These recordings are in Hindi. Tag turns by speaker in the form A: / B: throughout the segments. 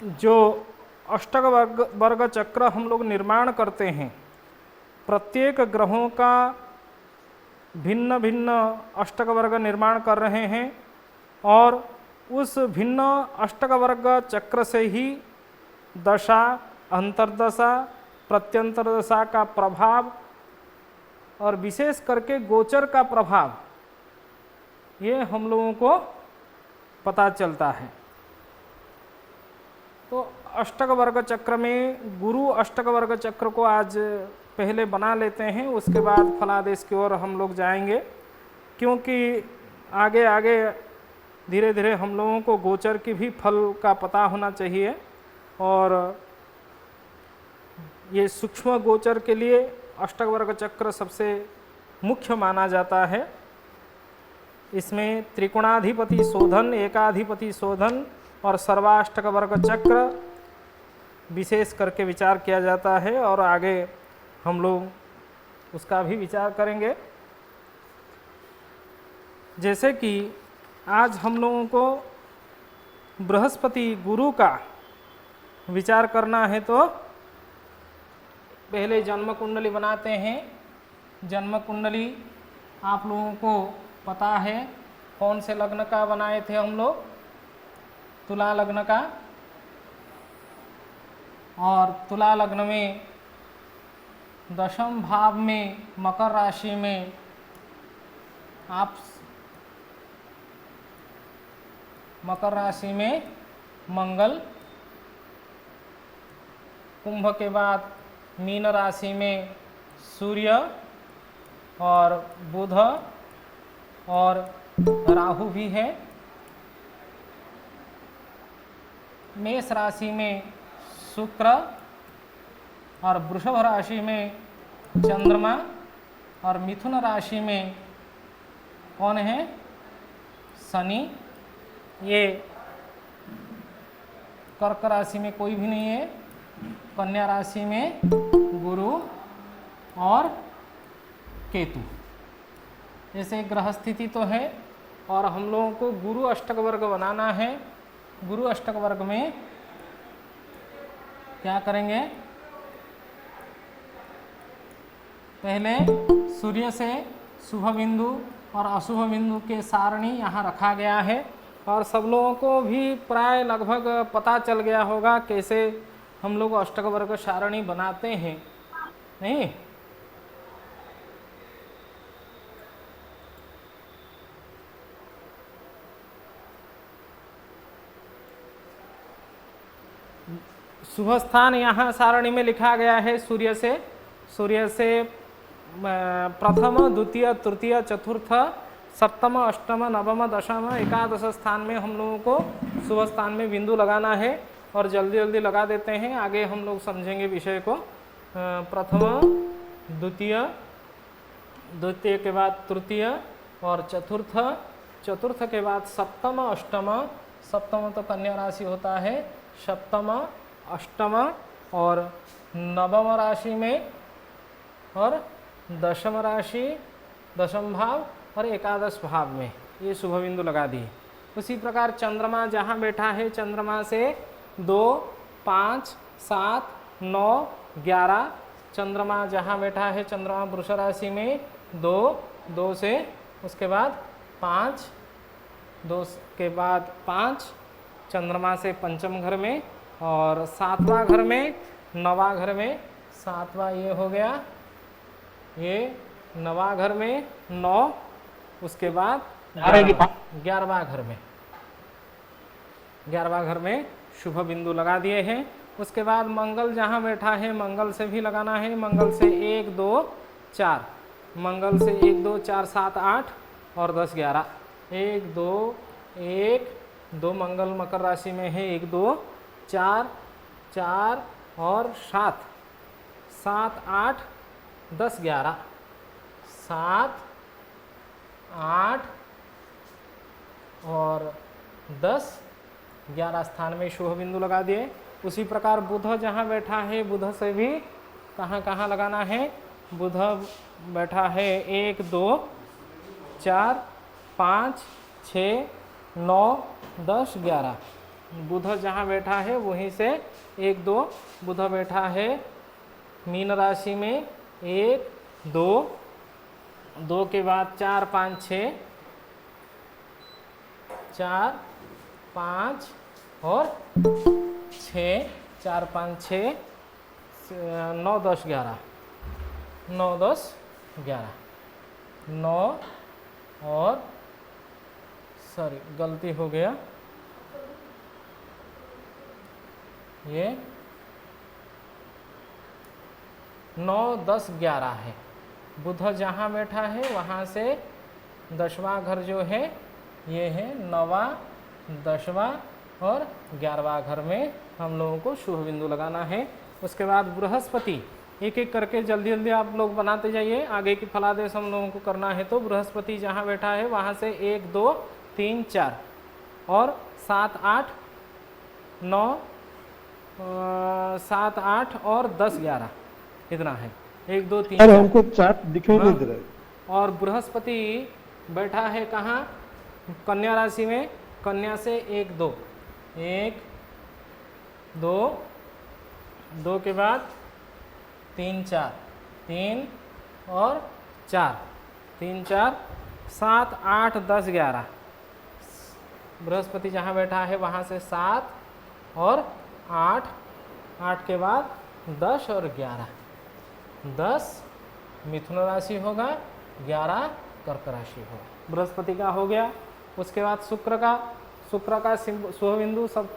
A: जो अष्टक वर्ग चक्र हम लोग निर्माण करते हैं, प्रत्येक ग्रहों का भिन्न भिन्न अष्टक वर्ग निर्माण कर रहे हैं और उस भिन्न अष्टक वर्ग चक्र से ही दशा, अंतर्दशा, प्रत्यंतर दशा का प्रभाव और विशेष करके गोचर का प्रभाव ये हम लोगों को पता चलता है। तो अष्टक वर्ग चक्र में गुरु अष्टक वर्ग चक्र को आज पहले बना लेते हैं, उसके बाद फलादेश की ओर हम लोग जाएंगे, क्योंकि आगे आगे धीरे धीरे हम लोगों को गोचर की भी फल का पता होना चाहिए। और ये सूक्ष्म गोचर के लिए अष्टक वर्ग चक्र सबसे मुख्य माना जाता है। इसमें त्रिकोणाधिपति शोधन, एकाधिपति शोधन और सर्वाष्टक वर्ग चक्र विशेष करके विचार किया जाता है और आगे हम लोग उसका भी विचार करेंगे। जैसे कि आज हम लोगों को बृहस्पति गुरु का विचार करना है, तो पहले जन्म कुंडली बनाते हैं। जन्म कुंडली आप लोगों को पता है कौन से लग्न का बनाए थे हम लोग, तुला लग्न का। और तुला लग्न में दशम भाव में मकर राशि में आप मकर राशि में मंगल, कुंभ के बाद मीन राशि में सूर्य और बुध और राहु भी है। मेष राशि में शुक्र और वृषभ राशि में चंद्रमा और मिथुन राशि में कौन है, शनि। ये कर्क राशि में कोई भी नहीं है, कन्या राशि में गुरु और केतु। ऐसे ग्रह स्थिति तो है और हम लोगों को गुरु अष्टक वर्ग बनाना है। गुरु अष्टक वर्ग में क्या करेंगे, पहले सूर्य से शुभ बिंदु और अशुभ बिंदु के सारणी यहाँ रखा गया है और सब लोगों को भी प्राय लगभग पता चल गया होगा कैसे हम लोग अष्टक वर्ग सारणी बनाते हैं, नहीं? शुभ स्थान यहाँ सारणी में लिखा गया है सूर्य से प्रथम, द्वितीय, तृतीय, चतुर्थ, सप्तम, अष्टम, नवम, दशम, एकादश स्थान में हम लोगों को शुभ स्थान में बिंदु लगाना है और जल्दी जल्दी लगा देते हैं। आगे हम लोग समझेंगे विषय को। प्रथम, द्वितीय, द्वितीय के बाद तृतीय और चतुर्थ, चतुर्थ के बाद सप्तम, अष्टम, सप्तम तो कन्या राशि होता है, सप्तम, अष्टम और नवम राशि में और दशम राशि, दशम भाव और एकादश भाव में ये शुभ बिंदु लगा दिए। उसी प्रकार चंद्रमा जहाँ बैठा है, चंद्रमा से 2, 5, 7, 9, 11, चंद्रमा जहाँ बैठा है, चंद्रमा वृष राशि में 2, 2 से उसके बाद 5, 2 के बाद 5, चंद्रमा से पंचम घर में और 7वां घर में, 9वां घर में, 7वां ये हो गया, ये 9वां घर में 9, उसके बाद 11वां घर में, 11वां घर में शुभ बिंदु लगा दिए हैं। उसके बाद मंगल जहाँ बैठा है, मंगल से भी लगाना है। मंगल से 1, 2, 4, मंगल से 1, 2, 4, 7, 8 और 10, 11, 1, 2, 1, 2 मंगल मकर राशि में है, 1, 2, 4, 4 और 7, 7, 8, 10, 11, 7, 8 और 10, 11 स्थान में शुभ बिंदु लगा दिए। उसी प्रकार बुध जहाँ बैठा है, बुध से भी कहाँ कहाँ लगाना है। बुध बैठा है 1, 2, 4, 5, 6, 9, 10, 11, बुध जहाँ बैठा है वहीं से 1 2 बुध बैठा है मीन राशि में, 1 2, 2 के बाद 4 5 6, 4 5 और 6, 4 5 6, 9 10 11, 9 10 11, 9 और सॉरी गलती हो गया, ये 9 10 11 है। बुध जहाँ बैठा है वहाँ से 10वां घर जो है ये है 9वां 10वां और 11वां घर में हम लोगों को शुभ बिंदु लगाना है। उसके बाद बृहस्पति, एक एक करके जल्दी जल्दी आप लोग बनाते जाइए, आगे की फलादेश हम लोगों को करना है। तो बृहस्पति जहाँ बैठा है वहाँ से 1 2 3 4 और 7 8 9 7 8 और 10 11 इतना है, 1 2 3
B: अरे
A: 4।
B: हमको चार्ट दिखाई नहीं दे रहा है।
A: और बृहस्पति बैठा है कहाँ, कन्या राशि में, कन्या से 1 2, 1 2, 2 के बाद 3 4, 3 और 4, 3 4 7 8 10 11। बृहस्पति जहाँ बैठा है वहाँ से 7 और 8, 8 के बाद 10 और 11, 10 मिथुन राशि होगा, 11 कर्क राशि होगा। बृहस्पति का हो गया। उसके बाद शुक्र का शुभ बिंदु सब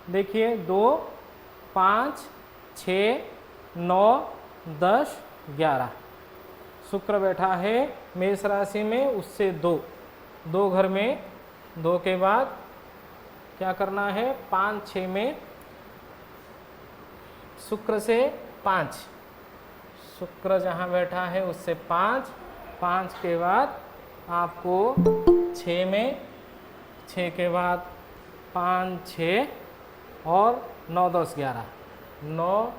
A: देखिए, 2 5 6 9 10 11। शुक्र बैठा है मेष राशि में, उससे 2 घर में, 2 के बाद क्या करना है, 5 6 में शुक्र से 5, शुक्र जहाँ बैठा है उससे 5, 5 के बाद आपको 6 में, 6 के बाद 5 6 और 9 10 11, 9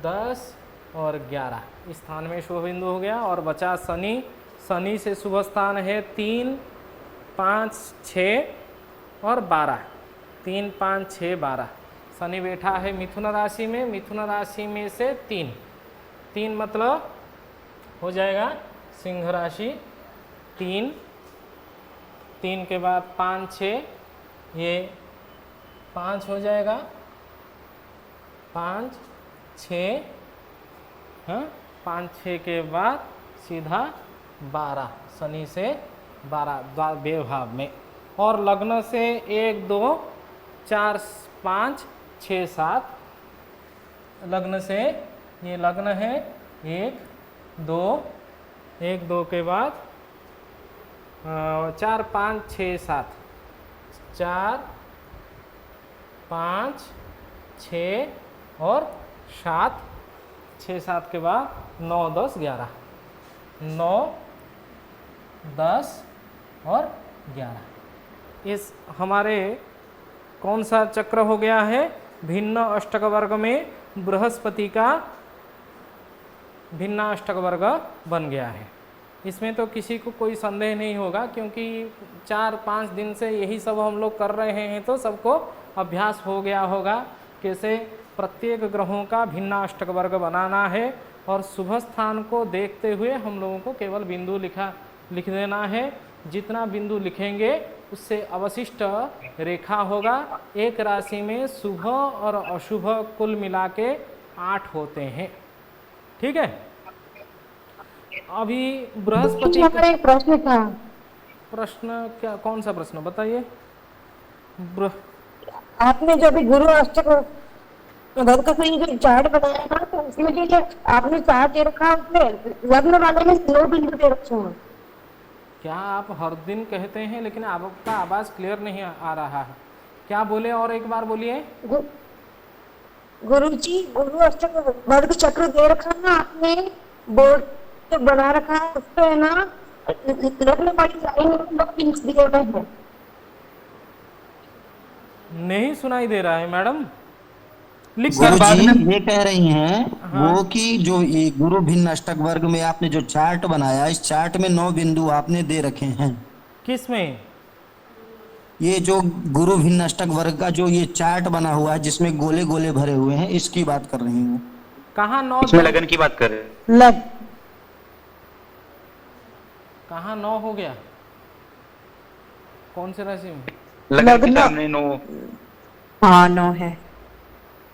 A: 10 और 11 इस स्थान में शुभ बिंदु हो गया। और बचा शनि, शनि से शुभ स्थान है 3 5 6 और 12, 3 5 6 12। शनि बैठा है मिथुन राशि में, मिथुन राशि में से 3 मतलब हो जाएगा सिंह राशि, 3 के बाद 5 6, ये 5 हो जाएगा, 5 6, हाँ 5 6 के बाद सीधा 12, शनि से 12 बेभाव में। और लग्न से 1 2 4 5 6 7, लग्न से ये लग्न है 1 2, 1 2 के बाद 4 5 6 7, 4 5 6 और 7, 6 7 के बाद 9 10 11, 9 10 और 11। इस हमारे कौन सा चक्र हो गया है, भिन्न अष्टक वर्ग में बृहस्पति का भिन्न अष्टक वर्ग बन गया है। इसमें तो किसी को कोई संदेह नहीं होगा, क्योंकि 4-5 दिन से यही सब हम लोग कर रहे हैं, तो सबको अभ्यास हो गया होगा कैसे प्रत्येक ग्रहों का भिन्न अष्टक वर्ग बनाना है। और शुभ स्थान को देखते हुए हम लोगों को केवल बिंदु लिख देना है। जितना बिंदु लिखेंगे उससे अवशिष्ट रेखा होगा। एक राशि में शुभ और अशुभ कुल मिला के 8 होते हैं। ठीक है। अभी बृहस्पति
C: एक प्रश्न था।
A: प्रश्न क्या, कौन सा प्रश्न बताइए।
C: आपने जो भी गुरु अष्टक वर्ग का जो चार्ट बनाया था, तो उसमें जो आपने चार्ट दे रखा, उसमें लग्न वाले में 9 बिंदु दे रखे हैं।
A: क्या आप हर दिन कहते हैं, लेकिन आपका आवाज क्लियर नहीं आ रहा है। क्या बोले, और एक बार बोलिए।
C: गुरुजी, गुरु अष्टक वर्ग चक्र दे रखा ना आपने, बोर्ड तो बना रखा है, उस पे है ना लग्न वाली लाइन दिए हुए हैं।
A: नहीं सुनाई दे रहा है मैडम, लिख
D: सर
A: कर
D: बाद
A: बाद
D: में ये कह रही हैं
A: हाँ।
D: वो कि जो ये गुरु भिन्न अष्टक वर्ग में आपने जो चार्ट बनाया, इस चार्ट में 9 बिंदु आपने दे रखे हैं।
A: किस में?
D: ये जो गुरु भिन्न अष्टक वर्ग का जो ये चार्ट बना हुआ है जिसमें गोले गोले भरे हुए हैं, इसकी बात कर रही हूँ।
A: कहाँ 9
E: इसमें लगन की बात कर रहे हैं।
C: लग
A: कहाँ 9 हो गया? कौन से राशि में?
E: लगन के
C: लग्न।
E: सामने 9।
C: हाँ 9 है।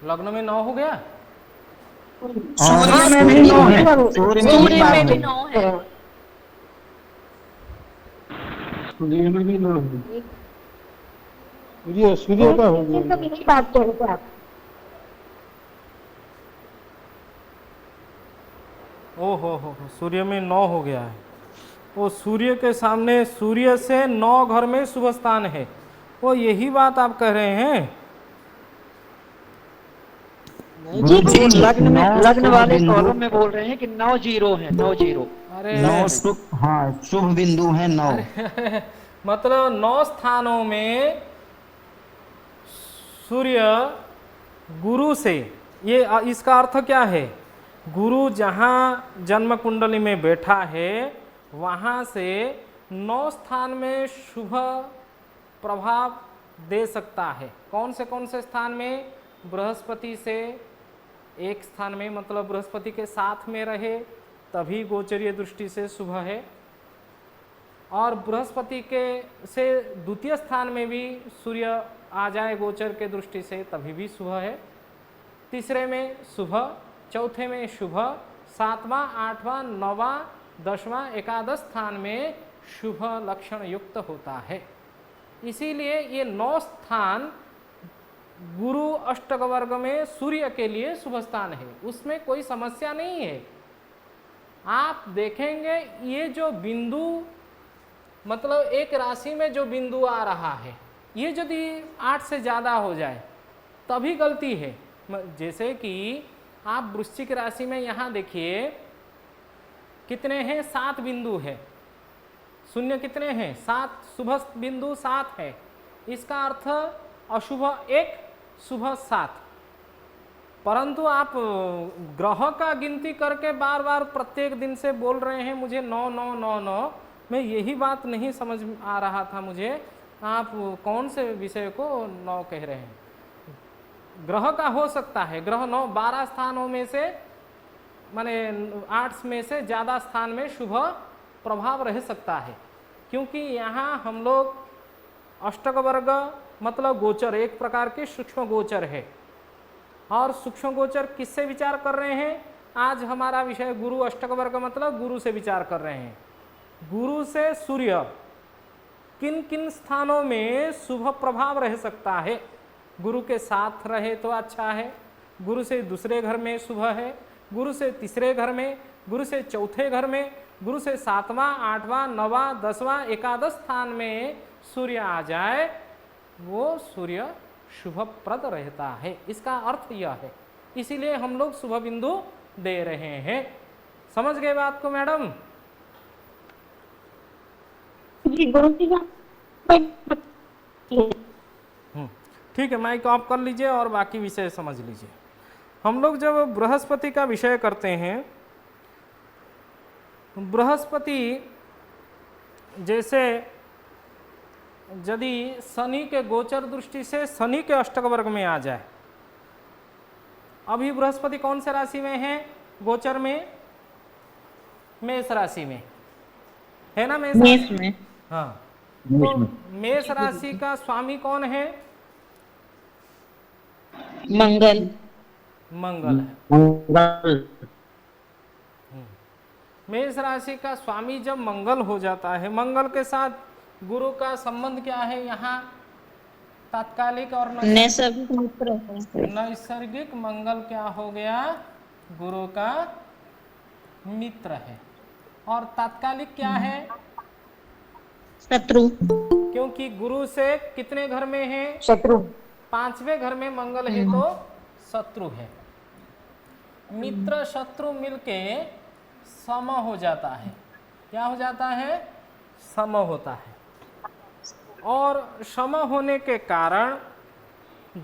A: लग्न में 9 हो गया?
D: सूर्य
C: में भी
D: में
C: 9 है।
D: सूर्य में
C: सूर्य
D: बात
C: में भी
D: है।
C: 9 है।
B: सूर्य में भी 9 है। सूर्य का हो गया।
C: यही बात कह रहे थे आप।
A: ओ हो, सूर्य में 9 हो गया है। वो सूर्य के सामने, सूर्य से 9 घर में शुभ स्थान है। वो यही बात आप कह रहे हैं?
F: लग्न वाले कॉलम में बोल रहे हैं कि 9 0 है, 9 0।
A: अरे
D: 9 शुभ, हाँ शुभ बिंदु है 9।
A: मतलब 9 स्थानों में सूर्य गुरु से, ये इसका अर्थ क्या है? गुरु जहाँ जन्म कुंडली में बैठा है वहाँ से 9 स्थान में शुभ प्रभाव दे सकता है। कौन से स्थान में? बृहस्पति से एक स्थान में, मतलब बृहस्पति के साथ में रहे तभी गोचरीय दृष्टि से शुभ है। और बृहस्पति के से द्वितीय स्थान में भी सूर्य आ जाए गोचर के दृष्टि से तभी भी शुभ है। तीसरे में शुभ, चौथे में शुभ, 7वां, 8वां, 9वां, 10वां, एकादश स्थान में शुभ लक्षण युक्त होता है। इसीलिए ये 9 स्थान गुरु अष्टक वर्ग में सूर्य के लिए शुभ स्थान है, उसमें कोई समस्या नहीं है। आप देखेंगे ये जो बिंदु, मतलब एक राशि में जो बिंदु आ रहा है, ये यदि 8 से ज़्यादा हो जाए तभी गलती है। जैसे कि आप वृश्चिक राशि में यहाँ देखिए कितने हैं? 7 बिंदु है। शून्य कितने हैं? 7। शुभ बिंदु 7 है। इसका अर्थ अशुभ 1, शुभ 7। परंतु आप ग्रह का गिनती करके बार बार प्रत्येक दिन से बोल रहे हैं मुझे 9 9 9 9। मैं यही बात नहीं समझ आ रहा था मुझे, आप कौन से विषय को 9 कह रहे हैं? ग्रह का हो सकता है, ग्रह 9 12 स्थानों में से, माने 8 में से ज़्यादा स्थान में शुभ प्रभाव रह सकता है। क्योंकि यहाँ हम लोग अष्टक वर्ग मतलब गोचर, एक प्रकार के सूक्ष्म गोचर है। और सूक्ष्म गोचर किससे विचार कर रहे हैं? आज हमारा विषय गुरु अष्टक वर्ग मतलब गुरु से विचार कर रहे हैं। गुरु से सूर्य किन किन स्थानों में शुभ प्रभाव रह सकता है? गुरु के साथ रहे तो अच्छा है, गुरु से दूसरे घर में शुभ है, गुरु से तीसरे घर में, गुरु से चौथे घर में, गुरु से 7वां, 8वां, 9वां, 10वां, एकादश स्थान में सूर्य आ जाए, वो सूर्य शुभप्रद रहता है। इसका अर्थ यह है, इसीलिए हम लोग शुभ बिंदु दे रहे हैं। समझ गए बात को मैडम? ठीक है, माइक ऑफ कर लीजिए और बाकी विषय समझ लीजिए। हम लोग जब बृहस्पति का विषय करते हैं, बृहस्पति जैसे यदि शनि के गोचर दृष्टि से शनि के अष्टक वर्ग में आ जाए, अभी बृहस्पति कौन से राशि में है गोचर में? मेष राशि में है ना? मेष में। हाँ, तो मेष राशि का स्वामी कौन है?
C: मंगल।
A: मंगल है। मेष राशि का स्वामी जब मंगल हो जाता है, मंगल के साथ गुरु का संबंध क्या है यहाँ? तात्कालिक और नैसर्गिक मंगल क्या हो गया? गुरु का मित्र है। और तात्कालिक क्या है?
C: शत्रु।
A: क्योंकि गुरु से कितने घर में है?
C: शत्रु।
A: 5वें घर में मंगल है तो शत्रु है। मित्र शत्रु मिलके सम हो जाता है। क्या हो जाता है? सम होता है। और सम होने के कारण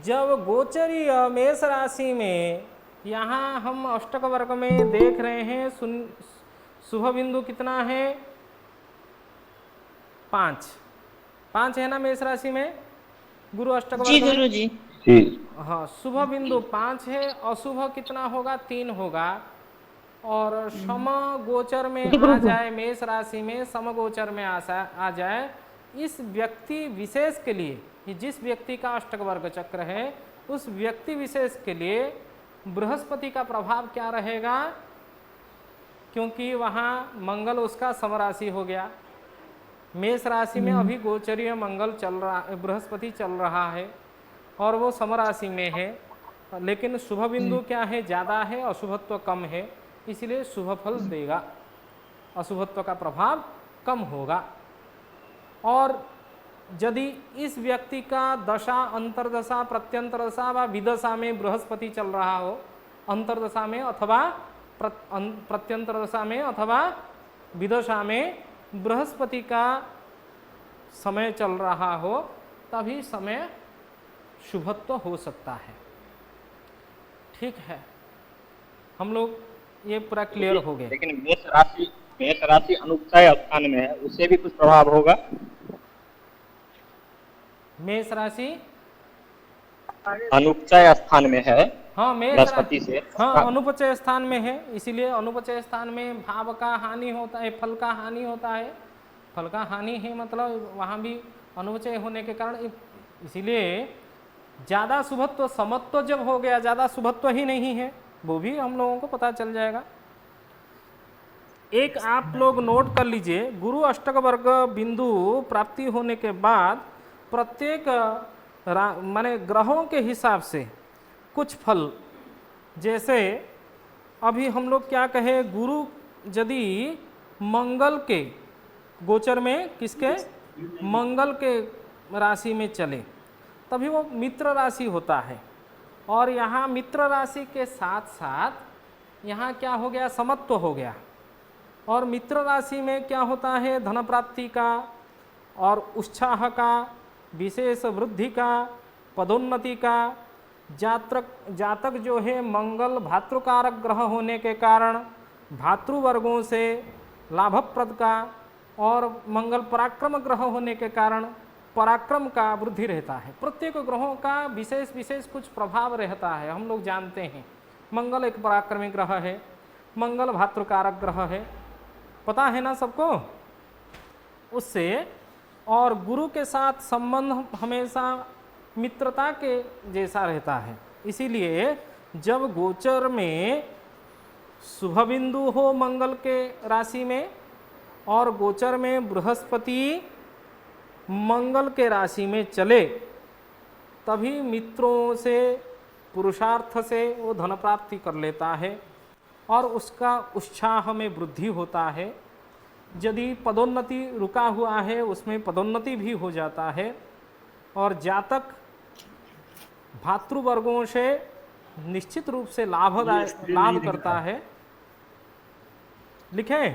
A: जब गोचरीय मेष राशि में, यहाँ हम अष्टक वर्ग में देख रहे हैं शुभ बिंदु कितना है? 5। 5 है ना मेष राशि में गुरु अष्टक
E: जी
A: वर्ग में?
E: गुरु जी।
B: जी
A: हाँ, शुभ बिंदु 5 है, अशुभ कितना होगा? 3 होगा। और सम गोचर में आ जाए, मेष राशि में सम गोचर में आ जाए, इस व्यक्ति विशेष के लिए, कि जिस व्यक्ति का अष्टक वर्ग चक्र है उस व्यक्ति विशेष के लिए बृहस्पति का प्रभाव क्या रहेगा? क्योंकि वहाँ मंगल उसका समराशि हो गया। मेष राशि में अभी गोचरीय मंगल चल रहा, बृहस्पति चल रहा है और वो समराशि में है, लेकिन शुभ बिंदु क्या है? ज़्यादा है, अशुभत्व कम है, इसलिए शुभ फल देगा, अशुभत्व का प्रभाव कम होगा। और यदि इस व्यक्ति का दशा, अंतरदशा, प्रत्यंतरदशा व विदशा में बृहस्पति चल रहा हो, अंतरदशा में अथवा प्रत्यंतरदशा में अथवा विदशा में बृहस्पति का समय चल रहा हो, तभी समय शुभत्व हो सकता है। ठीक है, हम लोग ये पूरा क्लियर हो गए।
G: लेकिन मेष राशि अनुपचय स्थान में है, उससे भी कुछ प्रभाव होगा?
A: मेष राशि
G: अनुपचय स्थान में है,
A: हाँ, मेष
G: बृहस्पति
A: राशि
G: से।
A: हाँ अनुपचय स्थान में है, इसीलिए अनुपचय स्थान में भाव का हानि होता है, फल का हानि होता है। फल का हानि है मतलब वहाँ भी अनुपचय होने के कारण, इसीलिए ज़्यादा शुभत्व, समत्व जब हो गया, ज़्यादा शुभत्व ही नहीं है, वो भी हम लोगों को पता चल जाएगा। एक आप लोग नोट कर लीजिए, गुरु अष्टक वर्ग बिंदु प्राप्ति होने के बाद प्रत्येक माने ग्रहों के हिसाब से कुछ फल, जैसे अभी हम लोग क्या कहे, गुरु यदि मंगल के गोचर में, किसके? मंगल के राशि में चले, तभी वो मित्र राशि होता है। और यहाँ मित्र राशि के साथ साथ यहाँ क्या हो गया? समत्व हो गया। और मित्र राशि में क्या होता है? धन प्राप्ति का और उत्साह का, विशेष वृद्धि का, पदोन्नति का। जातक जो है मंगल भातृकारक ग्रह होने के कारण भातृवर्गों से लाभप्रद का, और मंगल पराक्रम ग्रह होने के कारण पराक्रम का वृद्धि रहता है। प्रत्येक ग्रहों का विशेष कुछ प्रभाव रहता है, हम लोग जानते हैं। मंगल एक पराक्रमी ग्रह है, मंगल भातृकारक ग्रह है, पता है ना सबको उससे। और गुरु के साथ संबंध हमेशा मित्रता के जैसा रहता है, इसीलिए जब गोचर में शुभ बिंदु हो मंगल के राशि में और गोचर में बृहस्पति मंगल के राशि में चले, तभी मित्रों से, पुरुषार्थ से वो धन प्राप्ति कर लेता है और उसका उत्साह में वृद्धि होता है। यदि पदोन्नति रुका हुआ है, उसमें पदोन्नति भी हो जाता है। और जातक भातृवर्गों से निश्चित रूप से लाभ करता है, लिखें।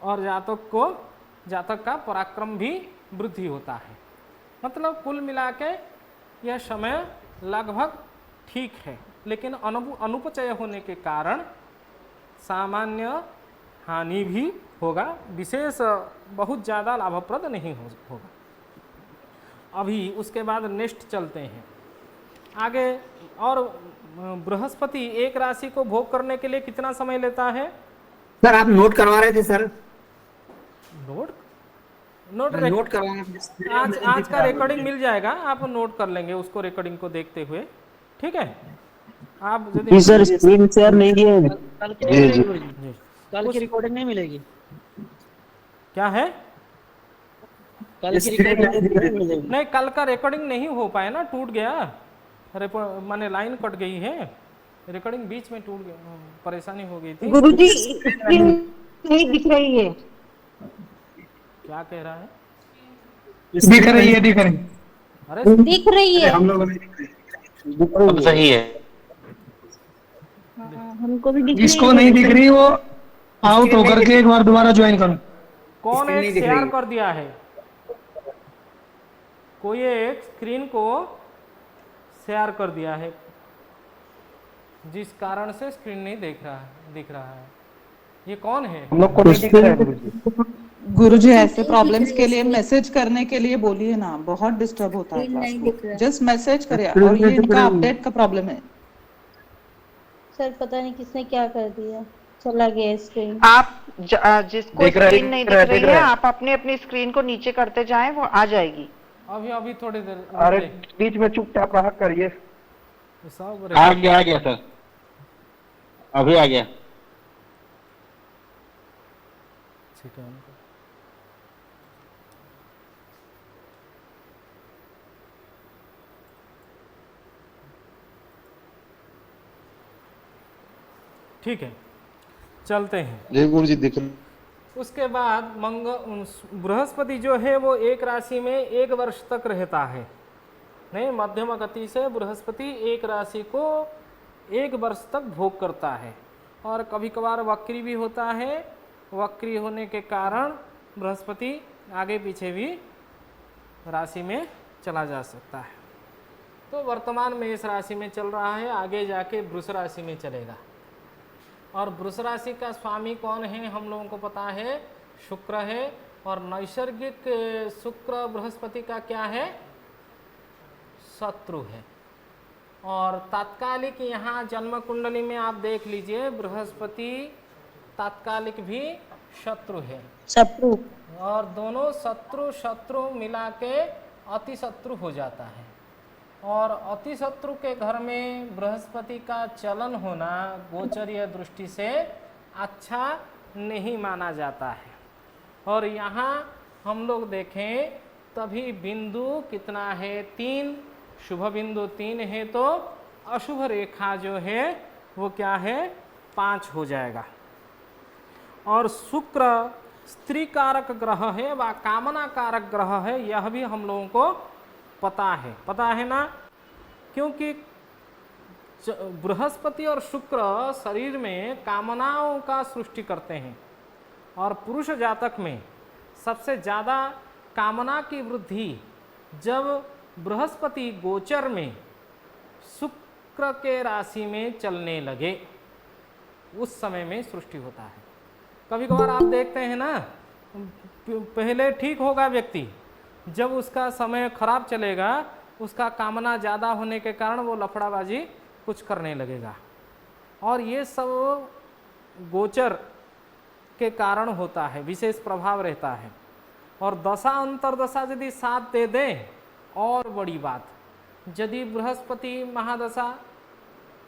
A: और जातक का पराक्रम भी वृद्धि होता है। मतलब कुल मिला के यह समय लगभग ठीक है, लेकिन अनुपचय होने के कारण सामान्य हानि भी होगा, विशेष बहुत ज़्यादा लाभप्रद नहीं होगा। अभी उसके बाद नेक्स्ट चलते हैं आगे। और बृहस्पति एक राशि को भोग करने के लिए कितना समय लेता है?
E: सर आप नोट करवा रहे थे सर?
A: नोट
E: करवा रहे थे।
A: आज का रिकॉर्डिंग मिल जाएगा, आप नोट कर लेंगे उसको, रिकॉर्डिंग को देखते हुए। ठीक है, आप यदि
E: सर स्क्रीन शेयर नहीं किए,
F: कल की रिकॉर्डिंग नहीं मिलेगी।
A: क्या है?
F: कल की रिकॉर्डिंग
A: नहीं, कल का रिकॉर्डिंग नहीं हो पाया ना, टूट गया, माने लाइन कट गई है, रिकॉर्डिंग बीच में टूट गया, परेशानी हो गई थी।
C: गुरुजी स्क्रीन नहीं दिख रही है।
A: क्या कह रहा है?
B: दिख रही है।
A: अरे
C: दिख रही है,
B: हम लोगों ने
G: अब सही है।
C: हमको भी दिख
B: जिसको नहीं दिख रही वो आउट होकर के एक बार दोबारा ज्वाइन करो।
A: कौन एक शेयर कर दिया है? कोई एक स्क्रीन को शेयर कर दिया है, जिस कारण से स्क्रीन नहीं दिख रहा है। ये कौन है?
B: हम लोग को नहीं दिख रहा है।
H: गुरुजी ऐसे प्रॉब्लम्स के लिए मैसेज करने के लिए बोलिए ना, बहुत डिस्टर्ब होता है क्लास को। जस्ट मैसेज करिए। और ये इनका अपडेट का प्रॉब्लम है।
I: सर पता नहीं किसने क्या कर दिया, चला गया स्क्रीन।
F: आप जिसको स्क्रीन नहीं दिख रही है, आप अपनी अपनी स्क्रीन को नीचे करते जाएं, वो आ जाएगी।
A: अभी थोड़ी देर।
E: अरे बीच में चुपचाप रहा करिए।
G: आ गया सर, अभी आ गया।
A: ठीक है। ठीक है, चलते हैं।
J: जय गुरु जी। दिख
A: उसके बाद बृहस्पति जो है वो एक राशि में 1 वर्ष तक रहता है। नहीं, मध्यम गति से बृहस्पति एक राशि को 1 वर्ष तक भोग करता है। और कभी कभार वक्री भी होता है। वक्री होने के कारण बृहस्पति आगे पीछे भी राशि में चला जा सकता है। तो वर्तमान में इस राशि में चल रहा है, आगे जाके वृष राशि में चलेगा। और वृष राशि का स्वामी कौन है हम लोगों को पता है, शुक्र है। और नैसर्गिक शुक्र बृहस्पति का क्या है, शत्रु है। और तात्कालिक यहाँ जन्म कुंडली में आप देख लीजिए, बृहस्पति तात्कालिक भी शत्रु है।
I: शत्रु।
A: और दोनों शत्रु मिला के अति शत्रु हो जाता है। और अति शत्रु के घर में बृहस्पति का चलन होना गोचरीय दृष्टि से अच्छा नहीं माना जाता है। और यहाँ हम लोग देखें तभी बिंदु कितना है, 3। शुभ बिंदु 3 है तो अशुभ रेखा जो है वो क्या है, 5 हो जाएगा। और शुक्र स्त्री कारक ग्रह है व कामना कारक ग्रह है, यह भी हम लोगों को पता है ना। क्योंकि बृहस्पति और शुक्र शरीर में कामनाओं का सृष्टि करते हैं। और पुरुष जातक में सबसे ज़्यादा कामना की वृद्धि जब बृहस्पति गोचर में शुक्र के राशि में चलने लगे, उस समय में सृष्टि होता है। कभी कभार आप देखते हैं ना, पहले ठीक होगा व्यक्ति, जब उसका समय खराब चलेगा, उसका कामना ज़्यादा होने के कारण वो लफड़ाबाजी कुछ करने लगेगा। और ये सब गोचर के कारण होता है, विशेष प्रभाव रहता है। और दशा अंतरदशा यदि साथ दे दें और बड़ी बात, यदि बृहस्पति महादशा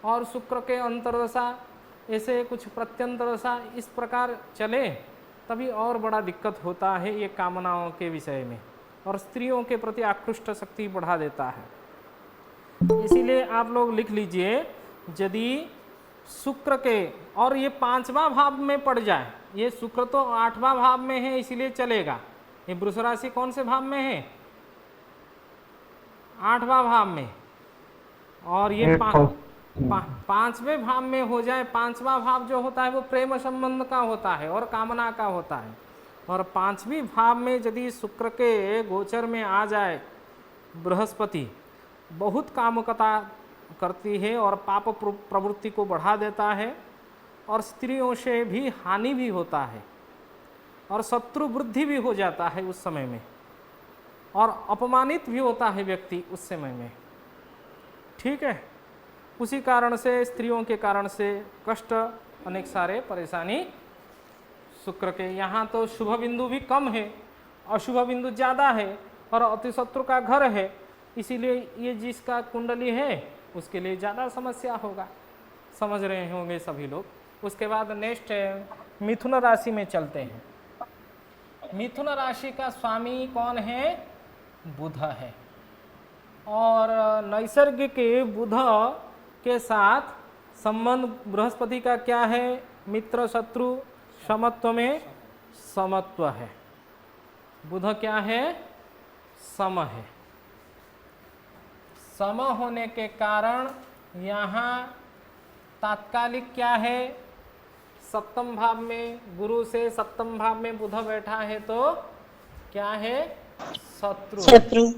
A: और शुक्र के अंतरदशा ऐसे कुछ प्रत्यंतदशा इस प्रकार चले, तभी और बड़ा दिक्कत होता है ये कामनाओं के विषय में। और स्त्रियों के प्रति आकृष्ट शक्ति बढ़ा देता है। इसीलिए आप लोग लिख लीजिए, यदि शुक्र के, और ये 5वां भाव में पड़ जाए, ये शुक्र तो 8वां भाव में है इसीलिए चलेगा। ये वृष राशि कौन से भाव में है, 8वां भाव में। और ये 5वें भाव में हो जाए, 5वां भाव जो होता है वो प्रेम संबंध का होता है और कामना का होता है। और 5वीं भाव में यदि शुक्र के गोचर में आ जाए बृहस्पति, बहुत कामुकता करती है और पाप प्रवृत्ति को बढ़ा देता है। और स्त्रियों से भी हानि भी होता है और शत्रु वृद्धि भी हो जाता है उस समय में। और अपमानित भी होता है व्यक्ति उस समय में। ठीक है, उसी कारण से स्त्रियों के कारण से कष्ट, अनेक सारे परेशानी शुक्र के। यहाँ तो शुभ बिंदु भी कम है, अशुभ बिंदु ज़्यादा है और अतिशत्रु का घर है, इसीलिए ये जिसका कुंडली है उसके लिए ज़्यादा समस्या होगा। समझ रहे होंगे सभी लोग। उसके बाद नेक्स्ट मिथुन राशि में चलते हैं। मिथुन राशि का स्वामी कौन है, बुध है। और नैसर्गिक बुध के साथ संबंध बृहस्पति का क्या है, मित्र शत्रु समत्व में समत्व है। बुध क्या है, सम है। सम होने के कारण यहाँ तात्कालिक क्या है, सप्तम भाव में गुरु से सप्तम भाव में बुध बैठा है तो क्या है, शत्रु।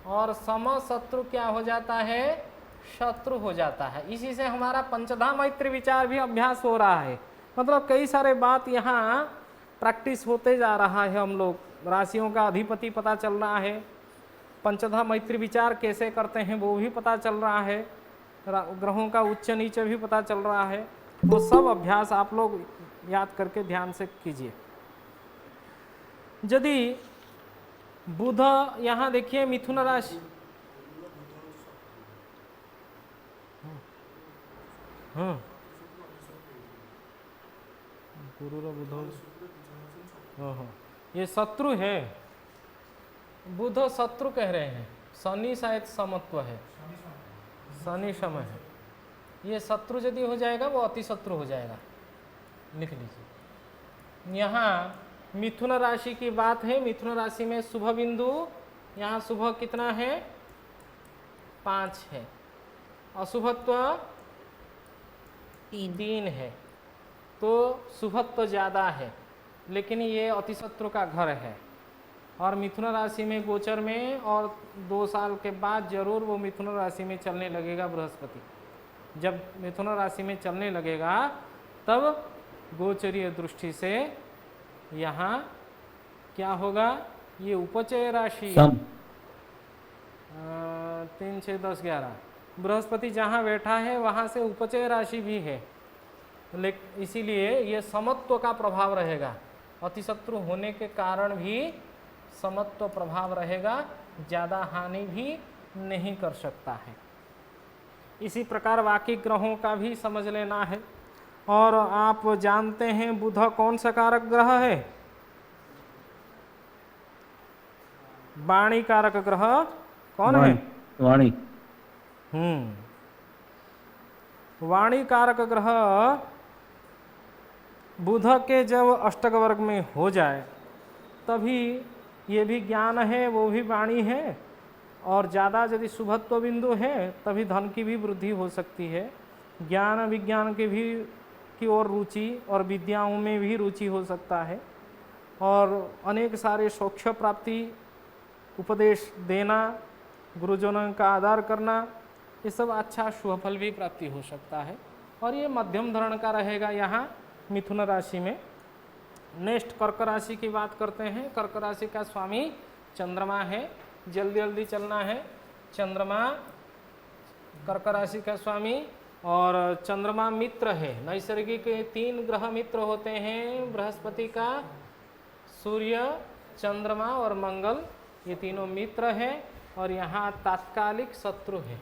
A: और सम शत्रु क्या हो जाता है, शत्रु हो जाता है। इसी से हमारा पंचधा मैत्री विचार भी अभ्यास हो रहा है। मतलब कई सारे बात यहाँ प्रैक्टिस होते जा रहा है। हम लोग राशियों का अधिपति पता चल रहा है, पंचधा मैत्री विचार कैसे करते हैं वो भी पता चल रहा है, ग्रहों का उच्च नीच भी पता चल रहा है। वो सब अभ्यास आप लोग याद करके ध्यान से कीजिए। यदि बुध, यहाँ देखिए मिथुन राशि, हाँ गुरु बुध, हाँ ये शत्रु है, बुध शत्रु कह रहे हैं, शनि शायद समत्व है, शनि समय है। ये शत्रु यदि हो जाएगा वो अति शत्रु हो जाएगा, लिख लीजिए। यहाँ मिथुन राशि की बात है, मिथुन राशि में शुभ बिंदु, यहाँ शुभ कितना है 5 है, अशुभत्व 3 है, तो शुभत्व ज़्यादा है, लेकिन ये अति शत्रु का घर है। और मिथुन राशि में गोचर में और 2 साल के बाद जरूर वो मिथुन राशि में चलने लगेगा बृहस्पति। जब मिथुन राशि में चलने लगेगा तब गोचरीय दृष्टि से यहाँ क्या होगा, ये उपचय राशि 3, 6, 10, 11 बृहस्पति जहाँ बैठा है वहाँ से उपचय राशि भी है, लेकिन इसीलिए ये समत्व का प्रभाव रहेगा। अतिशत्रु होने के कारण भी समत्व प्रभाव रहेगा, ज़्यादा हानि भी नहीं कर सकता है। इसी प्रकार बाकी ग्रहों का भी समझ लेना है। और आप जानते हैं बुध कौन सा कारक ग्रह है, वाणी कारक ग्रह कौन है,
B: वाणी।
A: वाणी कारक ग्रह बुध के जब अष्टक वर्ग में हो जाए तभी ये भी ज्ञान है वो भी वाणी है, और ज़्यादा यदि शुभत्व बिंदु है तभी धन की भी वृद्धि हो सकती है, ज्ञान विज्ञान के भी की ओर रुचि और विद्याओं में भी रुचि हो सकता है, और अनेक सारे सौख्य प्राप्ति, उपदेश देना, गुरुजनों का आदर करना, ये सब अच्छा शुभ फल भी प्राप्ति हो सकता है। और ये मध्यम धरण का रहेगा यहाँ मिथुन राशि में। नेक्स्ट कर्क राशि की बात करते हैं। कर्क राशि का स्वामी चंद्रमा है, जल्दी जल्दी चलना है। चंद्रमा कर्क राशि का स्वामी, और चंद्रमा मित्र है। नैसर्गिक 3 ग्रह मित्र होते हैं बृहस्पति का, सूर्य, चंद्रमा और मंगल, ये तीनों मित्र है। और यहाँ तात्कालिक शत्रु है।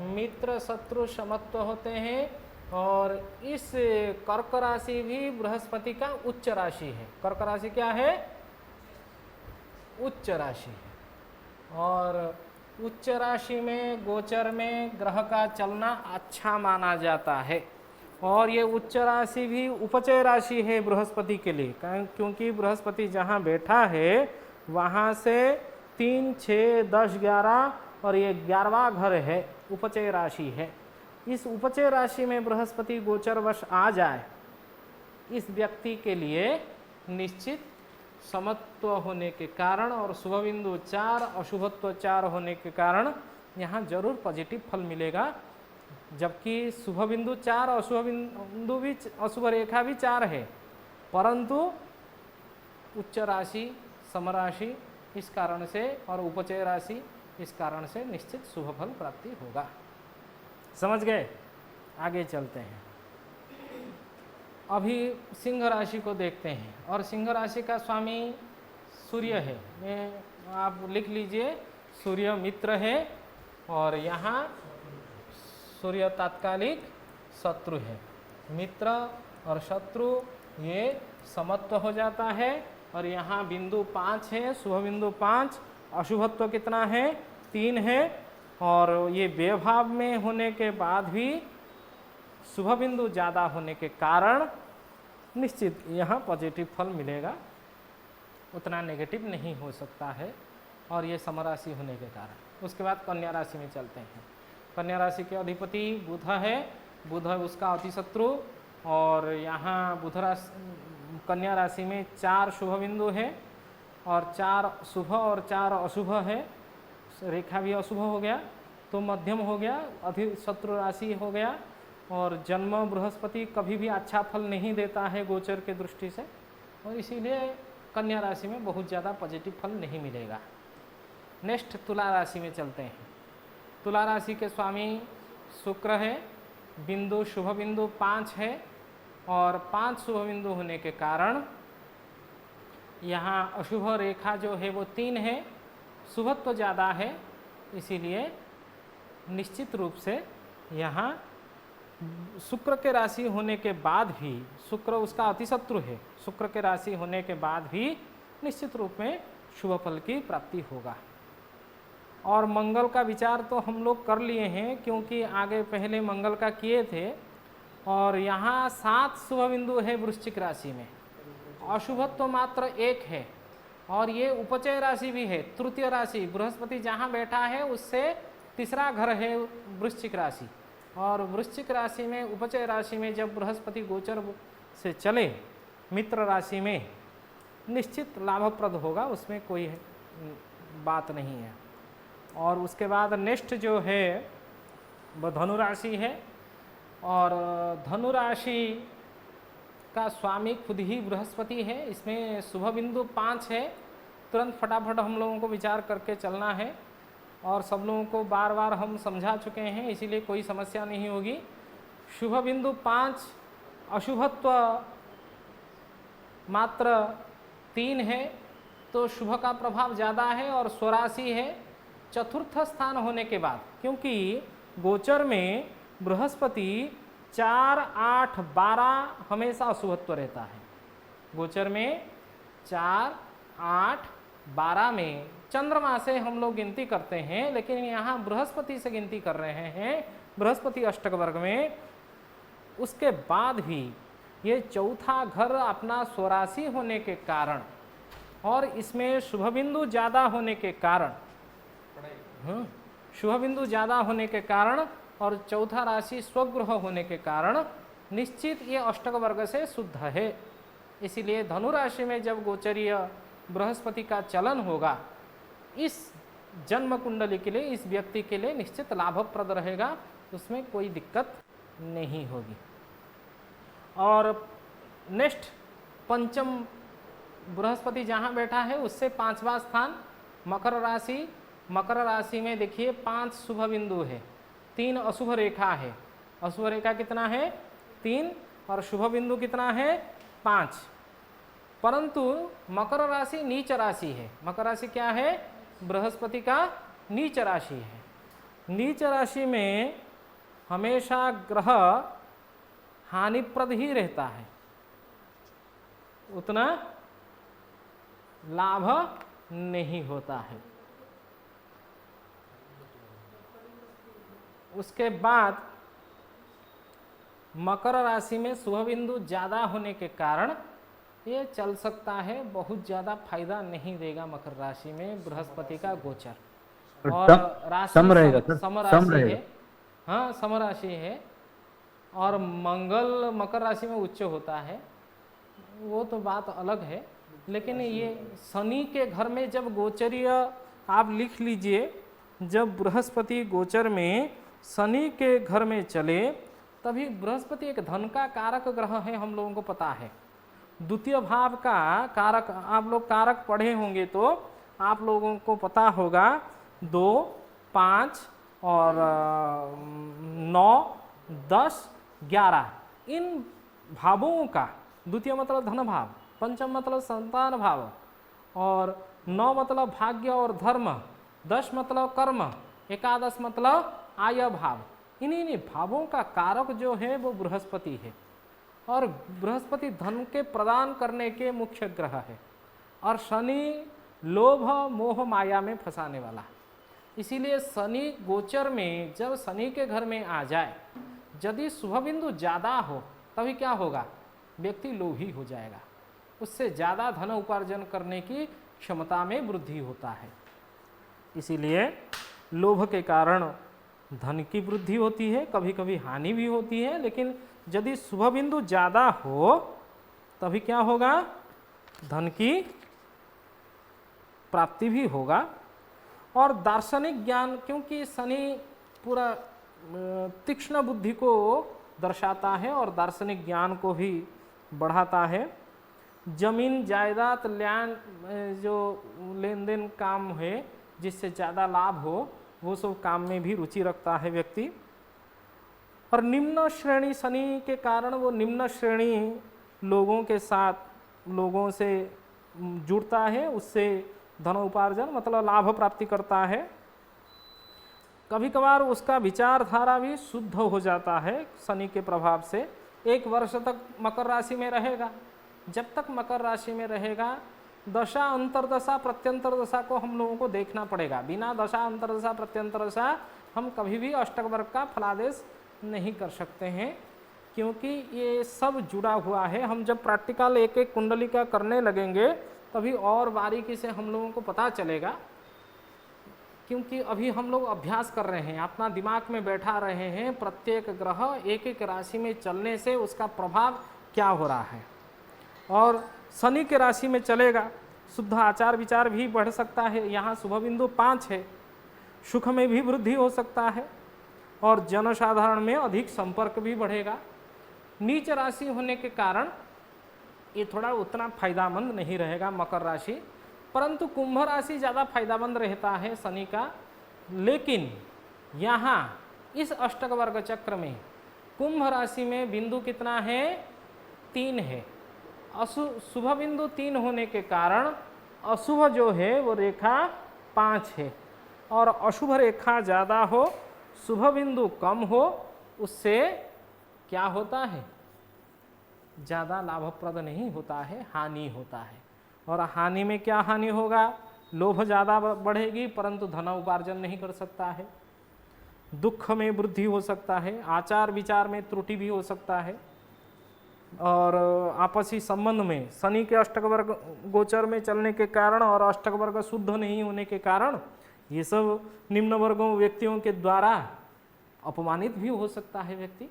A: मित्र शत्रु समत्व होते हैं। और इस कर्क राशि भी बृहस्पति का उच्च राशि है। कर्क राशि क्या है, उच्च राशि है। और उच्च राशि में गोचर में ग्रह का चलना अच्छा माना जाता है। और ये उच्च राशि भी उपचय राशि है बृहस्पति के लिए, क्योंकि बृहस्पति जहाँ बैठा है वहाँ से 3, 6, 10, 11 और ये 11वां घर है, उपचय राशि है। इस उपचय राशि में बृहस्पति गोचरवश आ जाए, इस व्यक्ति के लिए निश्चित समत्व होने के कारण और शुभ बिंदु 4, अशुभत्व 4 होने के कारण यहाँ जरूर पॉजिटिव फल मिलेगा। जबकि शुभ बिंदु 4, अशुभ बिंदु भी, अशुभ रेखा भी 4 है, परंतु उच्च राशि, समराशि इस कारण से और उपचय राशि इस कारण से निश्चित शुभ फल प्राप्ति होगा। समझ गए? आगे चलते हैं। अभी सिंह राशि को देखते हैं। और सिंह राशि का स्वामी सूर्य है। मैं आप लिख लीजिए, सूर्य मित्र है और यहाँ सूर्य तात्कालिक शत्रु है। मित्र और शत्रु ये समत्व हो जाता है। और यहाँ बिंदु 5 है, शुभ बिंदु 5, अशुभत्व कितना है 3 है। और ये व्यभाव में होने के बाद भी शुभ बिंदु ज़्यादा होने के कारण निश्चित यहाँ पॉजिटिव फल मिलेगा, उतना नेगेटिव नहीं हो सकता है। और ये समराशि होने के कारण। उसके बाद कन्या राशि में चलते हैं। कन्या राशि के अधिपति बुध है। बुध उसका अतिशत्रु। और यहाँ बुध राशि, कन्या राशि में 4 शुभ बिंदु है और 4 शुभ और 4 अशुभ है। रेखा भी अशुभ हो गया तो मध्यम हो गया, अधिशत्रु राशि हो गया। और जन्म बृहस्पति कभी भी अच्छा फल नहीं देता है गोचर के दृष्टि से। और इसीलिए कन्या राशि में बहुत ज़्यादा पॉजिटिव फल नहीं मिलेगा। नेक्स्ट तुला राशि में चलते हैं। तुला राशि के स्वामी शुक्र है, बिंदु शुभ बिंदु 5 है और 5 शुभ बिंदु होने के कारण यहाँ अशुभ रेखा जो है वो 3 है, शुभत्व तो ज़्यादा है, इसीलिए निश्चित रूप से यहाँ शुक्र के राशि होने के बाद भी, शुक्र उसका अतिशत्रु है, शुक्र के राशि होने के बाद भी निश्चित रूप में शुभ फल की प्राप्ति होगा। और मंगल का विचार तो हम लोग कर लिए हैं, क्योंकि आगे पहले मंगल का किए थे। और यहाँ 7 शुभ बिंदु है वृश्चिक राशि में, अशुभत्व तो मात्र 1 है और ये उपचय राशि भी है, तृतीय राशि। बृहस्पति जहाँ बैठा है उससे तीसरा घर है वृश्चिक राशि, और वृश्चिक राशि में उपचय राशि में जब बृहस्पति गोचर से चले मित्र राशि में, निश्चित लाभप्रद होगा, उसमें कोई बात नहीं है। और उसके बाद नेक्स्ट जो है वह धनु राशि है, और धनु राशि का स्वामी खुद ही बृहस्पति है। इसमें शुभ बिंदु 5 है। तुरंत फटाफट हम लोगों को विचार करके चलना है, और सब लोगों को बार बार हम समझा चुके हैं, इसीलिए कोई समस्या नहीं होगी। शुभ बिंदु 5, अशुभत्व मात्र 3 है, तो शुभ का प्रभाव ज़्यादा है और स्वराशि है चतुर्थ स्थान होने के बाद, क्योंकि गोचर में बृहस्पति 4, 8, 12 हमेशा अशुभत्व रहता है। गोचर में 4, 8, 12 में चंद्रमा से हम लोग गिनती करते हैं, लेकिन यहाँ बृहस्पति से गिनती कर रहे हैं, बृहस्पति अष्टक वर्ग में। उसके बाद भी ये चौथा घर अपना स्वराशि होने के कारण और इसमें शुभ बिंदु ज़्यादा होने के कारण, शुभ बिंदु ज़्यादा होने के कारण और चौथा राशि स्वगृह होने के कारण निश्चित ये अष्टक वर्ग से शुद्ध है। इसीलिए धनु राशि में जब गोचरीय बृहस्पति का चलन होगा, इस जन्म कुंडली के लिए, इस व्यक्ति के लिए निश्चित लाभप्रद रहेगा, उसमें कोई दिक्कत नहीं होगी। और नेक्स्ट पंचम बृहस्पति जहाँ बैठा है उससे 5वां स्थान मकर राशि। मकर राशि में देखिए 5 शुभ बिंदु है, 3 अशुभ रेखा है। अशुभ रेखा कितना है? 3, और शुभ बिंदु कितना है? 5। परंतु मकर राशि नीच राशि है। मकर राशि क्या है? बृहस्पति का नीच राशि है। नीच राशि में हमेशा ग्रह हानिप्रद ही रहता है, उतना लाभ नहीं होता है। उसके बाद मकर राशि में शुभ बिंदु ज़्यादा होने के कारण ये चल सकता है, बहुत ज़्यादा फायदा नहीं देगा मकर राशि में बृहस्पति का गोचर। और राशि सम राशि है, हाँ सम राशि है। और मंगल मकर राशि में उच्च होता है, वो तो बात अलग है। लेकिन ये शनि के घर में जब गोचरीय, आप लिख लीजिए, जब बृहस्पति गोचर में शनि के घर में चले, तभी बृहस्पति एक धन का कारक ग्रह है, हम लोगों को पता है। द्वितीय भाव का कारक, आप लोग कारक पढ़े होंगे तो आप लोगों को पता होगा, 2, 5 और 9, 10, 11 इन भावों का, द्वितीय मतलब धन भाव, पंचम मतलब संतान भाव, और 9 मतलब भाग्य और धर्म, 10 मतलब कर्म, 11 मतलब आय भाव। इन्हीं भावों का कारक जो है वो बृहस्पति है, और बृहस्पति धन के प्रदान करने के मुख्य ग्रह है, और शनि लोभ मोह माया में फंसाने वाला। इसीलिए शनि गोचर में जब शनि के घर में आ जाए, यदि शुभ बिंदु ज़्यादा हो, तभी क्या होगा? व्यक्ति लोभी हो जाएगा, उससे ज़्यादा धन उपार्जन करने की क्षमता में वृद्धि होता है। इसीलिए लोभ के कारण धन की वृद्धि होती है, कभी कभी हानि भी होती है। लेकिन यदि शुभ बिंदु ज़्यादा हो, तभी क्या होगा? धन की प्राप्ति भी होगा। और दार्शनिक ज्ञान, क्योंकि शनि पूरा तीक्ष्ण बुद्धि को दर्शाता है और दार्शनिक ज्ञान को भी बढ़ाता है। जमीन जायदाद जो लेन देन काम है जिससे ज़्यादा लाभ हो वो सब काम में भी रुचि रखता है व्यक्ति। और निम्न श्रेणी शनि के कारण वो निम्न श्रेणी लोगों के साथ लोगों से जुड़ता है, उससे धन उपार्जन मतलब लाभ प्राप्ति करता है। कभी कभार उसका विचारधारा भी शुद्ध हो जाता है शनि के प्रभाव से। 1 वर्ष तक मकर राशि में रहेगा। जब तक मकर राशि में रहेगा दशा अंतरदशा प्रत्यंतर दशा को हम लोगों को देखना पड़ेगा। बिना दशा अंतरदशा प्रत्यंतर दशा हम कभी भी अष्टक वर्ग का फलादेश नहीं कर सकते हैं, क्योंकि ये सब जुड़ा हुआ है। हम जब प्रैक्टिकल एक एक कुंडली का करने लगेंगे तभी और बारीकी से हम लोगों को पता चलेगा, क्योंकि अभी हम लोग अभ्यास कर रहे हैं, अपना दिमाग में बैठा रहे हैं प्रत्येक ग्रह एक एक राशि में चलने से उसका प्रभाव क्या हो रहा है। और शनि के राशि में चलेगा, शुद्ध आचार विचार भी बढ़ सकता है। यहाँ शुभ बिंदु 5 है, सुख में भी वृद्धि हो सकता है और जनसाधारण में अधिक संपर्क भी बढ़ेगा। नीच राशि होने के कारण ये थोड़ा उतना फायदामंद नहीं रहेगा मकर राशि, परंतु कुंभ राशि ज़्यादा फायदामंद रहता है शनि का। लेकिन यहाँ इस अष्टक वर्ग चक्र में कुंभ राशि में बिंदु कितना है? 3 है। शुभ बिंदु 3 होने के कारण अशुभ जो है वो रेखा 5 है, और अशुभ रेखा ज़्यादा हो शुभ बिंदु कम हो, उससे क्या होता है? ज़्यादा लाभप्रद नहीं होता है, हानि होता है। और हानि में क्या हानि होगा? लोभ ज़्यादा बढ़ेगी परंतु धन उपार्जन नहीं कर सकता है, दुख में वृद्धि हो सकता है, आचार विचार में त्रुटि भी हो सकता है, और आपसी संबंध में शनि के अष्टक वर्ग गोचर में चलने के कारण और अष्टक वर्ग शुद्ध नहीं होने के कारण ये सब निम्न वर्गों व्यक्तियों के द्वारा अपमानित भी हो सकता है व्यक्ति।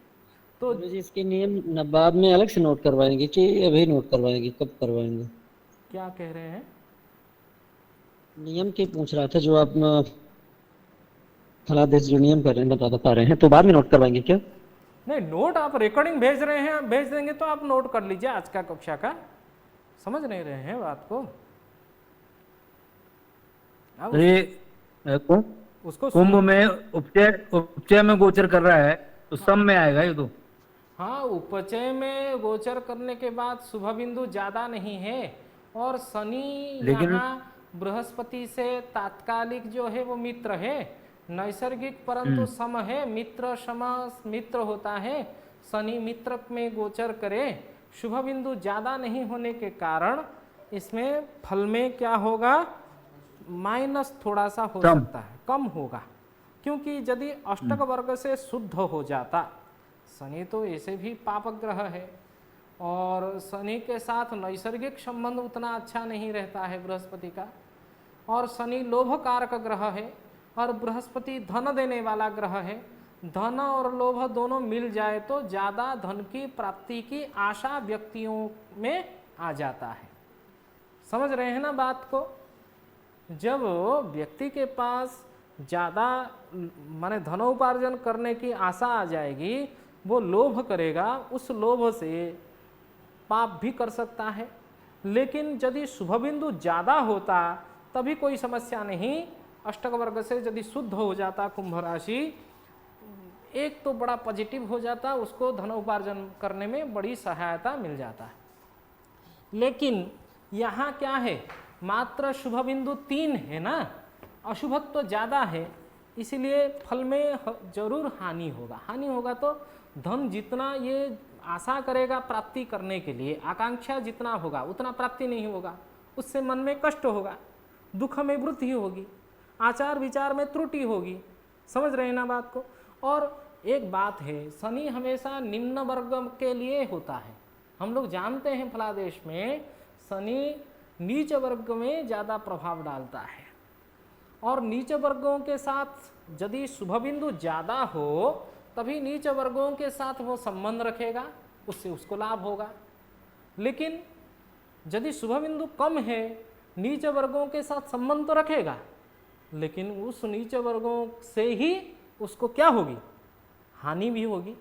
A: तो
J: इसके नियम बाद में अलग से नोट करवाएंगे कि अभी नोट करवाएंगे? कब करवाएंगे?
A: क्या कह रहे हैं?
J: नियम के पूछ रहा था, जो आप फलादेश जो नियम कर रहे हैं बता रहे हैं, तो बाद में नोट करवाएंगे क्या?
A: नहीं, नोट आप रिकॉर्डिंग भेज रहे हैं, भेज देंगे तो आप नोट कर लीजिए आज का कक्षा का। समझ नहीं रहे हैं बात को?
K: उसको कुंभ में उपचय में गोचर कर रहा है तो सम में आएगा ये तो।
A: हाँ, उपचय में गोचर करने के बाद शुभ बिंदु ज्यादा नहीं है, और शनि यहाँ बृहस्पति से तात्कालिक जो है वो मित्र है, नैसर्गिक परंतु सम है। मित्र सम मित्र होता है, शनि मित्र में गोचर करे, शुभ बिंदु ज्यादा नहीं होने के कारण इसमें फल में क्या होगा? माइनस थोड़ा सा हो सकता है, कम होगा। क्योंकि यदि अष्टक वर्ग से शुद्ध हो जाता, शनि तो ऐसे भी पाप ग्रह है और शनि के साथ नैसर्गिक संबंध उतना अच्छा नहीं रहता है बृहस्पति का, और शनि लोभ कारक ग्रह है और बृहस्पति धन देने वाला ग्रह है। धन और लोभ दोनों मिल जाए तो ज़्यादा धन की प्राप्ति की आशा व्यक्तियों में आ जाता है। समझ रहे हैं ना बात को? जब व्यक्ति के पास ज़्यादा माने धनोपार्जन करने की आशा आ जाएगी, वो लोभ करेगा, उस लोभ से पाप भी कर सकता है। लेकिन यदि शुभ बिंदु ज़्यादा होता तभी कोई समस्या नहीं। अष्टक वर्ग से यदि शुद्ध हो जाता कुंभ राशि, एक तो बड़ा पॉजिटिव हो जाता, उसको धनोपार्जन करने में बड़ी सहायता मिल जाता है। लेकिन यहाँ क्या है? मात्र शुभ बिंदु 3 है ना, अशुभत्व तो ज़्यादा है, इसलिए फल में जरूर हानि होगा। हानि होगा तो धन जितना ये आशा करेगा प्राप्ति करने के लिए, आकांक्षा जितना होगा उतना प्राप्ति नहीं होगा, उससे मन में कष्ट होगा, दुख में वृद्धि होगी, आचार विचार में त्रुटि होगी। समझ रहे हैं ना बात को? और एक बात है, शनि हमेशा निम्न वर्ग के लिए होता है। हम लोग जानते हैं फलादेश में शनि नीच वर्ग में ज़्यादा प्रभाव डालता है, और नीच वर्गों के साथ यदि शुभ बिंदु ज़्यादा हो तभी नीच वर्गों के साथ वो संबंध रखेगा, उससे उसको लाभ होगा। लेकिन यदि शुभ बिंदु कम है, नीच वर्गों के साथ संबंध तो रखेगा, लेकिन उस नीच वर्गों से ही उसको क्या होगी? हानि भी होगी।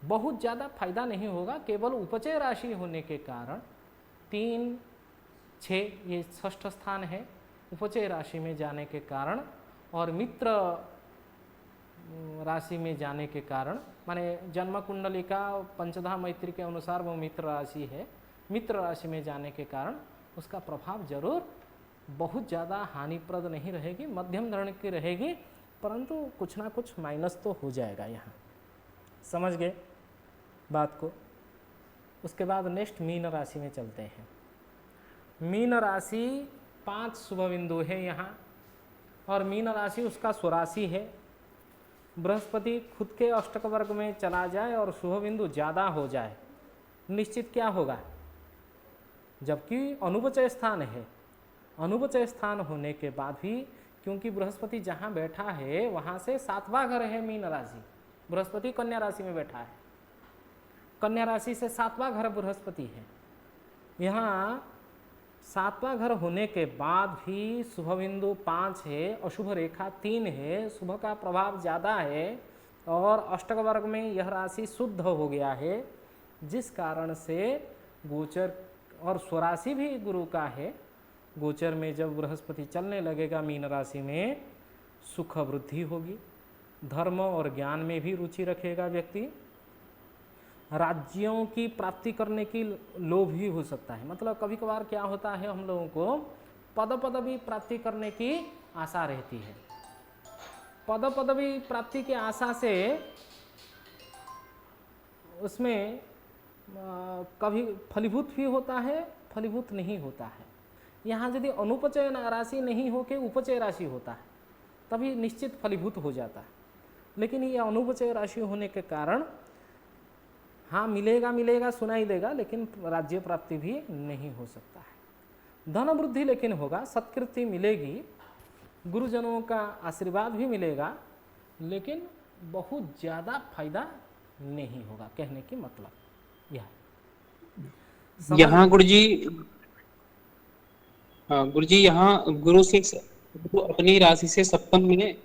A: बहुत ज़्यादा फायदा नहीं होगा। केवल उपचय राशि होने के कारण 3, 6 ये षष्ठ स्थान है उपचय राशि में जाने के कारण, और मित्र राशि में जाने के कारण, माने जन्म कुंडली का पंचधा मैत्री के अनुसार वो मित्र राशि है, मित्र राशि में जाने के कारण उसका प्रभाव जरूर बहुत ज़्यादा हानिप्रद नहीं रहेगी, मध्यम धरण की रहेगी, परंतु कुछ ना कुछ माइनस तो हो जाएगा यहाँ। समझ गए बात को। उसके बाद नेक्स्ट मीन राशि में चलते हैं। मीन राशि 5 शुभ बिंदु है यहाँ, और मीन राशि उसका स्वराशि है। बृहस्पति खुद के अष्टक वर्ग में चला जाए और शुभ बिंदु ज़्यादा हो जाए, निश्चित क्या होगा, जबकि अनुपचय स्थान है, अनुपचय स्थान होने के बाद भी, क्योंकि बृहस्पति जहाँ बैठा है वहाँ से 7वां घर है मीन राशि, बृहस्पति कन्या राशि में बैठा है, कन्या राशि से 7वां घर बृहस्पति है। यहाँ 7वां घर होने के बाद भी शुभ बिंदु 5 है, अशुभ रेखा 3 है, शुभ का प्रभाव ज़्यादा है, और अष्टक वर्ग में यह राशि शुद्ध हो गया है, जिस कारण से गोचर, और स्वराशि भी गुरु का है, गोचर में जब बृहस्पति चलने लगेगा मीन राशि में, सुख वृद्धि होगी, धर्म और ज्ञान में भी रुचि रखेगा व्यक्ति, राज्यों की प्राप्ति करने की लोभ भी हो सकता है। मतलब कभी कभार क्या होता है, हम लोगों को पदवी प्राप्ति करने की आशा रहती है, पदवी प्राप्ति की आशा से उसमें कभी फलीभूत भी होता है, फलीभूत नहीं होता है। यहाँ यदि अनुपचय राशि नहीं हो के उपचय राशि होता है तभी निश्चित फलीभूत हो जाता है, लेकिन ये अनुपचय राशि होने के कारण हाँ मिलेगा सुनाई देगा, लेकिन राज्य प्राप्ति भी नहीं हो सकता है। धन वृद्धि लेकिन होगा, सत्कृति मिलेगी, गुरुजनों का आशीर्वाद भी मिलेगा, लेकिन बहुत ज़्यादा फायदा नहीं होगा, कहने की मतलब यह।
L: यहाँ गुरुजी यहाँ गुरु से अपनी राशि से सप्तम में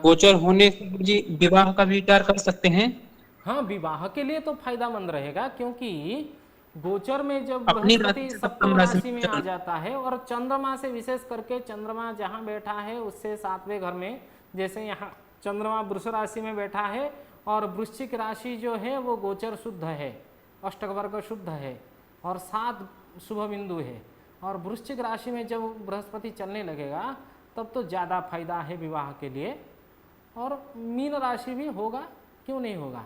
L: गोचर होने से गुरुजी विवाह का विचार कर सकते हैं।
A: हाँ, विवाह के लिए तो फायदामंद रहेगा, क्योंकि गोचर में जब बृहस्पति सप्तम राशि में आ जाता है, और चंद्रमा से विशेष करके चंद्रमा जहाँ बैठा है उससे 7वें घर में, जैसे यहाँ चंद्रमा वृष राशि में बैठा है, और वृश्चिक राशि जो है वो गोचर शुद्ध है, अष्टक वर्ग शुद्ध है, और 7 शुभ बिंदु है, और वृश्चिक राशि में जब बृहस्पति चलने लगेगा तब तो ज़्यादा फायदा है विवाह के लिए। और मीन राशि भी होगा, क्यों नहीं होगा,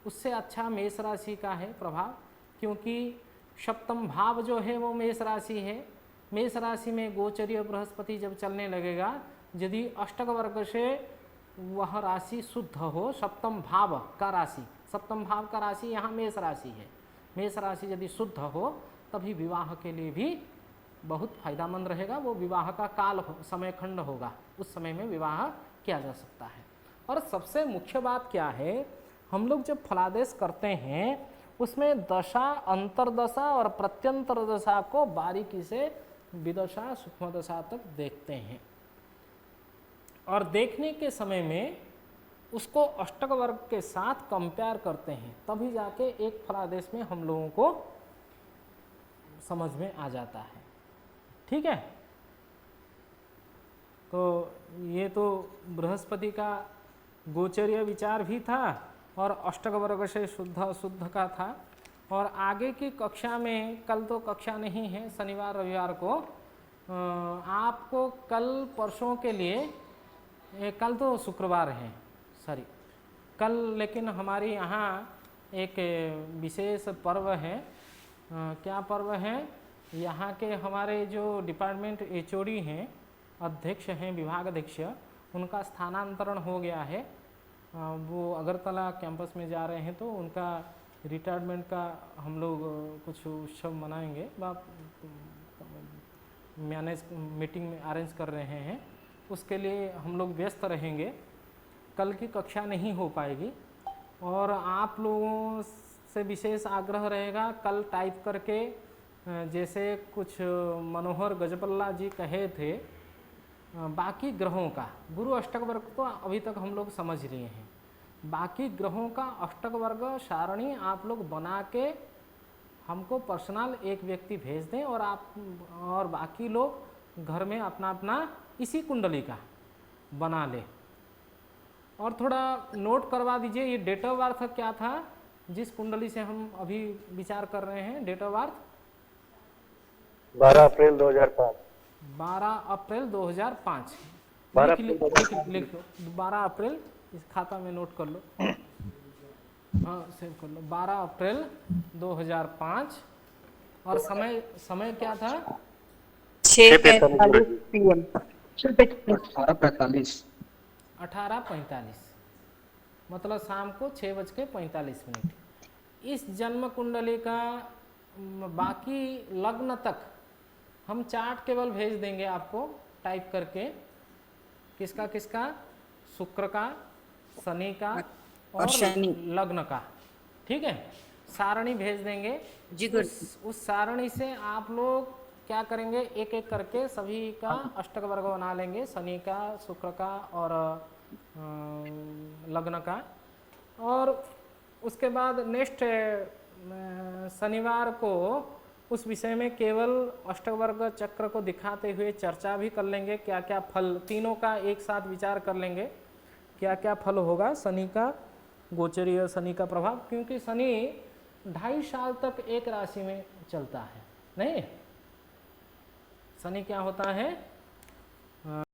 A: उससे अच्छा मेष राशि का है प्रभाव, क्योंकि सप्तम भाव जो है वो मेष राशि है। मेष राशि में गोचरीय बृहस्पति जब चलने लगेगा, यदि अष्टक वर्ग से वह राशि शुद्ध हो, सप्तम भाव का राशि, सप्तम भाव का राशि यहाँ मेष राशि है, मेष राशि यदि शुद्ध हो तभी विवाह के लिए भी बहुत फायदामंद रहेगा। वो विवाह का काल समय खंड होगा, उस समय में विवाह किया जा सकता है। और सबसे मुख्य बात क्या है, हम लोग जब फलादेश करते हैं उसमें दशा, अंतरदशा और प्रत्यंतर दशा को बारीकी से विदशा सूक्ष्म दशा तक देखते हैं, और देखने के समय में उसको अष्टक वर्ग के साथ कंपेयर करते हैं, तभी जाके एक फलादेश में हम लोगों को समझ में आ जाता है। ठीक है, तो ये तो बृहस्पति का गोचरीय विचार भी था, और अष्टक वर्ग से शुद्ध अशुद्ध का था। और आगे की कक्षा में, कल तो कक्षा नहीं है, शनिवार रविवार को आपको कल परसों के लिए, कल तो शुक्रवार है, सॉरी कल, लेकिन हमारे यहाँ एक विशेष पर्व है। क्या पर्व है, यहाँ के हमारे जो डिपार्टमेंट एचओडी हैं, अध्यक्ष हैं, विभाग अध्यक्ष, उनका स्थानांतरण हो गया है, वो अगरतला कैंपस में जा रहे हैं, तो उनका रिटायरमेंट का हम लोग कुछ उत्सव मनाएंगे, मैनेज मीटिंग में अरेंज कर रहे हैं, उसके लिए हम लोग व्यस्त रहेंगे। कल की कक्षा नहीं हो पाएगी, और आप लोगों से विशेष आग्रह रहेगा, कल टाइप करके, जैसे कुछ मनोहर गजपल्ला जी कहे थे, बाकी ग्रहों का, गुरु अष्टक वर्ग तो अभी तक हम लोग समझ लिए हैं, बाकी ग्रहों का अष्टक वर्ग सारणी आप लोग बना के हमको पर्सनल एक व्यक्ति भेज दें और बाकी लोग घर में अपना अपना इसी कुंडली का बना ले। और थोड़ा नोट करवा दीजिए, ये डेट ऑफ बर्थ क्या था जिस कुंडली से हम अभी विचार कर रहे हैं? डेट ऑफ बर्थ
E: 12 अप्रैल 2005।
A: 12 अप्रैल 2005।
E: 12
A: लिख लो 12 अप्रैल, इस खाता में नोट कर लो, हाँ सेव कर लो। 12 अप्रैल 2005। और समय क्या था?
F: 6:45 PM।
B: 18:45।
A: 18:45, मतलब शाम को 6:45। इस जन्म कुंडली का बाकी लग्न तक हम चार्ट केवल भेज देंगे आपको टाइप करके। किसका किसका? शुक्र का, शनि का और लग्न का, ठीक है। सारणी भेज देंगे जी। उस सारणी से आप लोग क्या करेंगे, एक एक करके सभी का अष्टक वर्ग बना लेंगे, शनि का, शुक्र का और लग्न का। और उसके बाद नेक्स्ट शनिवार को उस विषय में केवल अष्टक वर्ग चक्र को दिखाते हुए चर्चा भी कर लेंगे। क्या क्या फल, तीनों का एक साथ विचार कर लेंगे, क्या क्या फल होगा शनि का, गोचरीय शनि का प्रभाव। क्योंकि शनि 2.5 साल तक एक राशि में चलता है, नहीं? शनि क्या होता है?